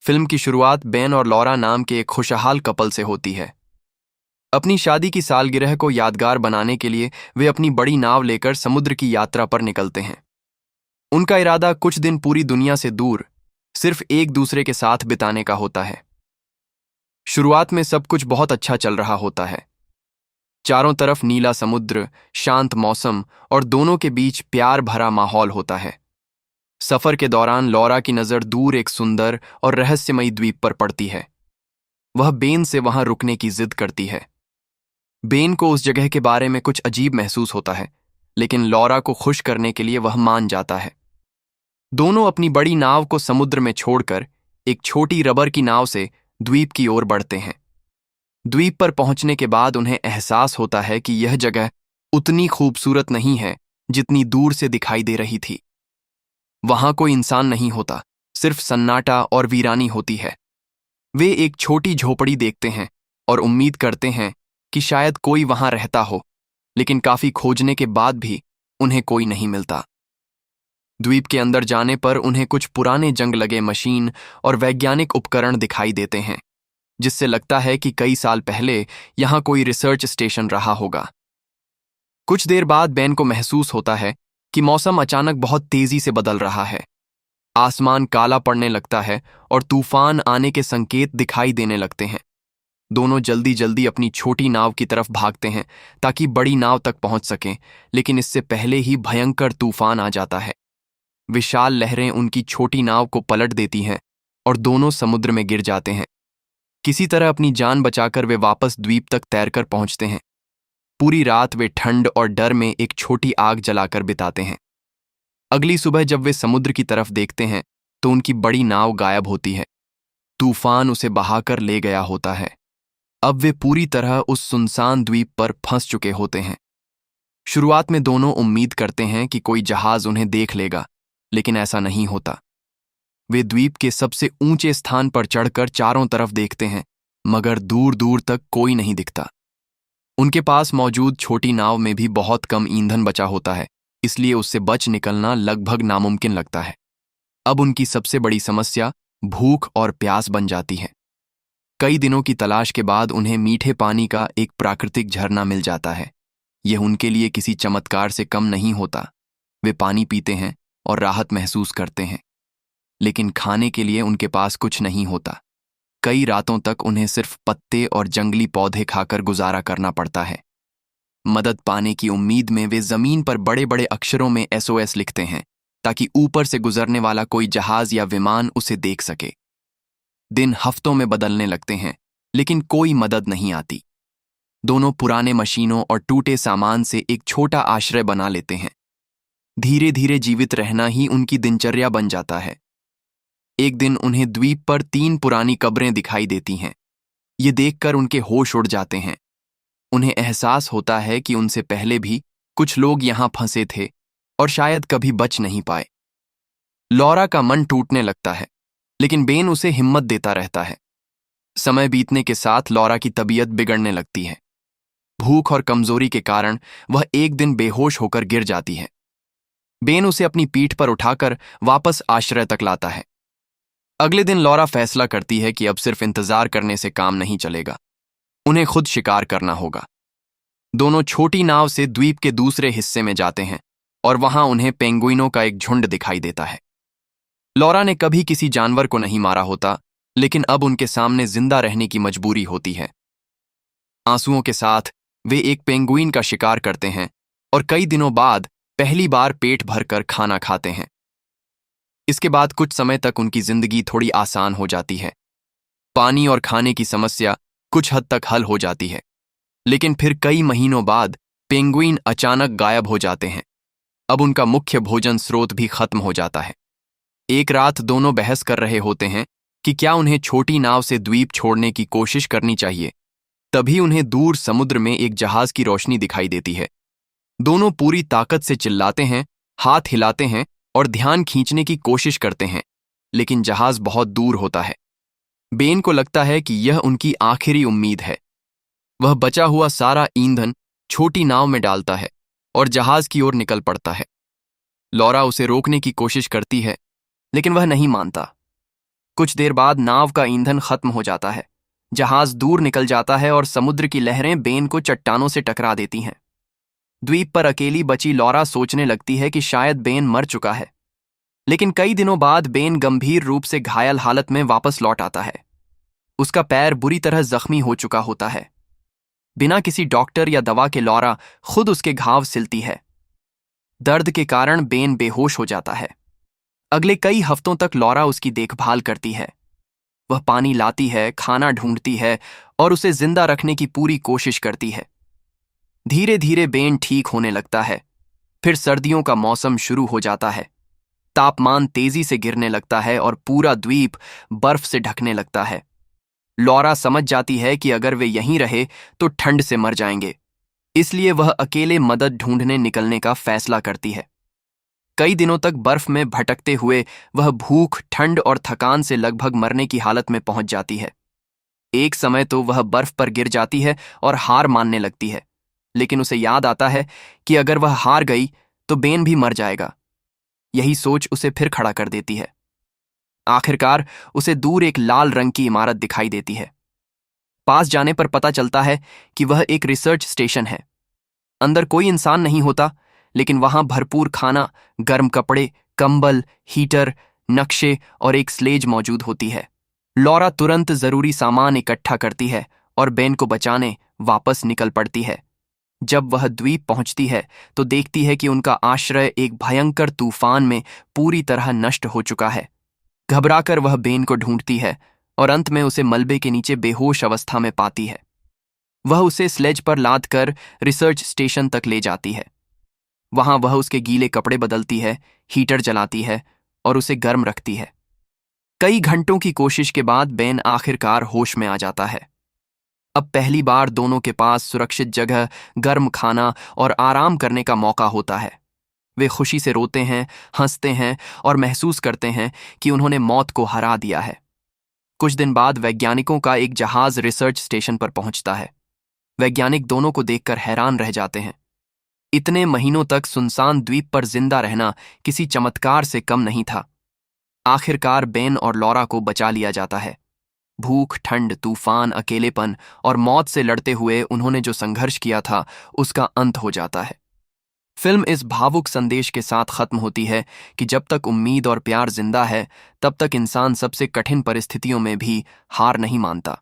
Film की शुरुआत Ben और लॉरा नाम के एक खुशहाल कपल से होती है। अपनी शादी की सालगिरह को यादगार बनाने के लिए वे अपनी बड़ी नाव लेकर समुद्र की यात्रा पर निकलते हैं। उनका इरादा कुछ दिन पूरी दुनिया से दूर सिर्फ एक दूसरे के साथ बिताने का होता है। शुरुआत में सब कुछ बहुत अच्छा चल रहा होता है। चारों तरफ नीला समुद्र, शांत मौसम और दोनों के बीच प्यार भरा माहौल होता है। सफर के दौरान लॉरा की नजर दूर एक सुंदर और रहस्यमयी द्वीप पर पड़ती है। वह बेन से वहां रुकने की जिद करती है। बेन को उस जगह के बारे में कुछ अजीब महसूस होता है, लेकिन लॉरा को खुश करने के लिए वह मान जाता है। दोनों अपनी बड़ी नाव को समुद्र में छोड़कर एक छोटी रबर की नाव से द्वीप की ओर बढ़ते हैं। द्वीप पर पहुंचने के बाद उन्हें एहसास होता है कि यह जगह उतनी खूबसूरत नहीं है जितनी दूर से दिखाई दे रही थी। वहां कोई इंसान नहीं होता, सिर्फ सन्नाटा और वीरानी होती है। वे एक छोटी झोपड़ी देखते हैं और उम्मीद करते हैं कि शायद कोई वहां रहता हो, लेकिन काफी खोजने के बाद भी उन्हें कोई नहीं मिलता। द्वीप के अंदर जाने पर उन्हें कुछ पुराने जंग लगे मशीन और वैज्ञानिक उपकरण दिखाई देते हैं, जिससे लगता है कि कई साल पहले यहां कोई रिसर्च स्टेशन रहा होगा। कुछ देर बाद बेन को महसूस होता है कि मौसम अचानक बहुत तेजी से बदल रहा है। आसमान काला पड़ने लगता है और तूफान आने के संकेत दिखाई देने लगते हैं। दोनों जल्दी जल्दी अपनी छोटी नाव की तरफ भागते हैं ताकि बड़ी नाव तक पहुंच सकें, लेकिन इससे पहले ही भयंकर तूफान आ जाता है। विशाल लहरें उनकी छोटी नाव को पलट देती हैं और दोनों समुद्र में गिर जाते हैं। किसी तरह अपनी जान बचाकर वे वापस द्वीप तक तैरकर पहुंचते हैं। पूरी रात वे ठंड और डर में एक छोटी आग जलाकर बिताते हैं। अगली सुबह जब वे समुद्र की तरफ देखते हैं तो उनकी बड़ी नाव गायब होती है। तूफान उसे बहाकर ले गया होता है। अब वे पूरी तरह उस सुनसान द्वीप पर फंस चुके होते हैं। शुरुआत में दोनों उम्मीद करते हैं कि कोई जहाज उन्हें देख लेगा, लेकिन ऐसा नहीं होता। वे द्वीप के सबसे ऊंचे स्थान पर चढ़कर चारों तरफ देखते हैं, मगर दूर दूर तक कोई नहीं दिखता। उनके पास मौजूद छोटी नाव में भी बहुत कम ईंधन बचा होता है, इसलिए उससे बच निकलना लगभग नामुमकिन लगता है। अब उनकी सबसे बड़ी समस्या भूख और प्यास बन जाती है। कई दिनों की तलाश के बाद उन्हें मीठे पानी का एक प्राकृतिक झरना मिल जाता है। यह उनके लिए किसी चमत्कार से कम नहीं होता। वे पानी पीते हैं और राहत महसूस करते हैं, लेकिन खाने के लिए उनके पास कुछ नहीं होता। कई रातों तक उन्हें सिर्फ पत्ते और जंगली पौधे खाकर गुजारा करना पड़ता है। मदद पाने की उम्मीद में वे जमीन पर बड़े बड़े अक्षरों में SOS लिखते हैं ताकि ऊपर से गुजरने वाला कोई जहाज या विमान उसे देख सके। दिन हफ्तों में बदलने लगते हैं, लेकिन कोई मदद नहीं आती। दोनों पुराने मशीनों और टूटे सामान से एक छोटा आश्रय बना लेते हैं। धीरे धीरे जीवित रहना ही उनकी दिनचर्या बन जाता है। एक दिन उन्हें द्वीप पर 3 पुरानी कब्रें दिखाई देती हैं। ये देखकर उनके होश उड़ जाते हैं। उन्हें एहसास होता है कि उनसे पहले भी कुछ लोग यहां फंसे थे और शायद कभी बच नहीं पाए। लॉरा का मन टूटने लगता है, लेकिन बेन उसे हिम्मत देता रहता है। समय बीतने के साथ लॉरा की तबीयत बिगड़ने लगती है। भूख और कमजोरी के कारण वह एक दिन बेहोश होकर गिर जाती है। बेन उसे अपनी पीठ पर उठाकर वापस आश्रय तक लाता है। अगले दिन लॉरा फैसला करती है कि अब सिर्फ इंतजार करने से काम नहीं चलेगा। उन्हें खुद शिकार करना होगा। दोनों छोटी नाव से द्वीप के दूसरे हिस्से में जाते हैं और वहां उन्हें पेंगुइनों का एक झुंड दिखाई देता है। लॉरा ने कभी किसी जानवर को नहीं मारा होता, लेकिन अब उनके सामने जिंदा रहने की मजबूरी होती है। आंसुओं के साथ वे एक पेंगुइन का शिकार करते हैं और कई दिनों बाद पहली बार पेट भरकर खाना खाते हैं। इसके बाद कुछ समय तक उनकी जिंदगी थोड़ी आसान हो जाती है। पानी और खाने की समस्या कुछ हद तक हल हो जाती है, लेकिन फिर कई महीनों बाद पेंगुइन अचानक गायब हो जाते हैं। अब उनका मुख्य भोजन स्रोत भी खत्म हो जाता है। एक रात दोनों बहस कर रहे होते हैं कि क्या उन्हें छोटी नाव से द्वीप छोड़ने की कोशिश करनी चाहिए। तभी उन्हें दूर समुद्र में एक जहाज की रोशनी दिखाई देती है। दोनों पूरी ताकत से चिल्लाते हैं, हाथ हिलाते हैं और ध्यान खींचने की कोशिश करते हैं, लेकिन जहाज बहुत दूर होता है। बेन को लगता है कि यह उनकी आखिरी उम्मीद है। वह बचा हुआ सारा ईंधन छोटी नाव में डालता है और जहाज की ओर निकल पड़ता है। लॉरा उसे रोकने की कोशिश करती है, लेकिन वह नहीं मानता। कुछ देर बाद नाव का ईंधन खत्म हो जाता है। जहाज दूर निकल जाता है और समुद्र की लहरें बेन को चट्टानों से टकरा देती हैं। द्वीप पर अकेली बची लॉरा सोचने लगती है कि शायद बेन मर चुका है। लेकिन कई दिनों बाद बेन गंभीर रूप से घायल हालत में वापस लौट आता है। उसका पैर बुरी तरह जख्मी हो चुका होता है। बिना किसी डॉक्टर या दवा के लॉरा खुद उसके घाव सिलती है। दर्द के कारण बेन बेहोश हो जाता है। अगले कई हफ्तों तक लॉरा उसकी देखभाल करती है। वह पानी लाती है, खाना ढूंढती है और उसे जिंदा रखने की पूरी कोशिश करती है। धीरे धीरे बेन ठीक होने लगता है। फिर सर्दियों का मौसम शुरू हो जाता है। तापमान तेजी से गिरने लगता है और पूरा द्वीप बर्फ से ढकने लगता है। लॉरा समझ जाती है कि अगर वे यहीं रहे तो ठंड से मर जाएंगे, इसलिए वह अकेले मदद ढूंढने निकलने का फैसला करती है। कई दिनों तक बर्फ में भटकते हुए वह भूख, ठंड और थकान से लगभग मरने की हालत में पहुंच जाती है। एक समय तो वह बर्फ पर गिर जाती है और हार मानने लगती है, लेकिन उसे याद आता है कि अगर वह हार गई तो बेन भी मर जाएगा। यही सोच उसे फिर खड़ा कर देती है। आखिरकार उसे दूर एक लाल रंग की इमारत दिखाई देती है। पास जाने पर पता चलता है कि वह एक रिसर्च स्टेशन है। अंदर कोई इंसान नहीं होता, लेकिन वहां भरपूर खाना, गर्म कपड़े, कंबल, हीटर, नक्शे और एक स्लेज मौजूद होती है। लॉरा तुरंत जरूरी सामान इकट्ठा करती है और बेन को बचाने वापस निकल पड़ती है। जब वह द्वीप पहुंचती है तो देखती है कि उनका आश्रय एक भयंकर तूफान में पूरी तरह नष्ट हो चुका है। घबराकर वह बेन को ढूंढती है और अंत में उसे मलबे के नीचे बेहोश अवस्था में पाती है। वह उसे स्लेज पर लाद कर रिसर्च स्टेशन तक ले जाती है। वहां वह उसके गीले कपड़े बदलती है, हीटर जलाती है और उसे गर्म रखती है। कई घंटों की कोशिश के बाद बेन आखिरकार होश में आ जाता है। अब पहली बार दोनों के पास सुरक्षित जगह, गर्म खाना और आराम करने का मौका होता है। वे खुशी से रोते हैं, हंसते हैं और महसूस करते हैं कि उन्होंने मौत को हरा दिया है। कुछ दिन बाद वैज्ञानिकों का एक जहाज रिसर्च स्टेशन पर पहुंचता है। वैज्ञानिक दोनों को देखकर हैरान रह जाते हैं। इतने महीनों तक सुनसान द्वीप पर जिंदा रहना किसी चमत्कार से कम नहीं था। आखिरकार बेन और लॉरा को बचा लिया जाता है। भूख, ठंड, तूफान, अकेलेपन और मौत से लड़ते हुए उन्होंने जो संघर्ष किया था, उसका अंत हो जाता है। फिल्म इस भावुक संदेश के साथ खत्म होती है कि जब तक उम्मीद और प्यार जिंदा है, तब तक इंसान सबसे कठिन परिस्थितियों में भी हार नहीं मानता।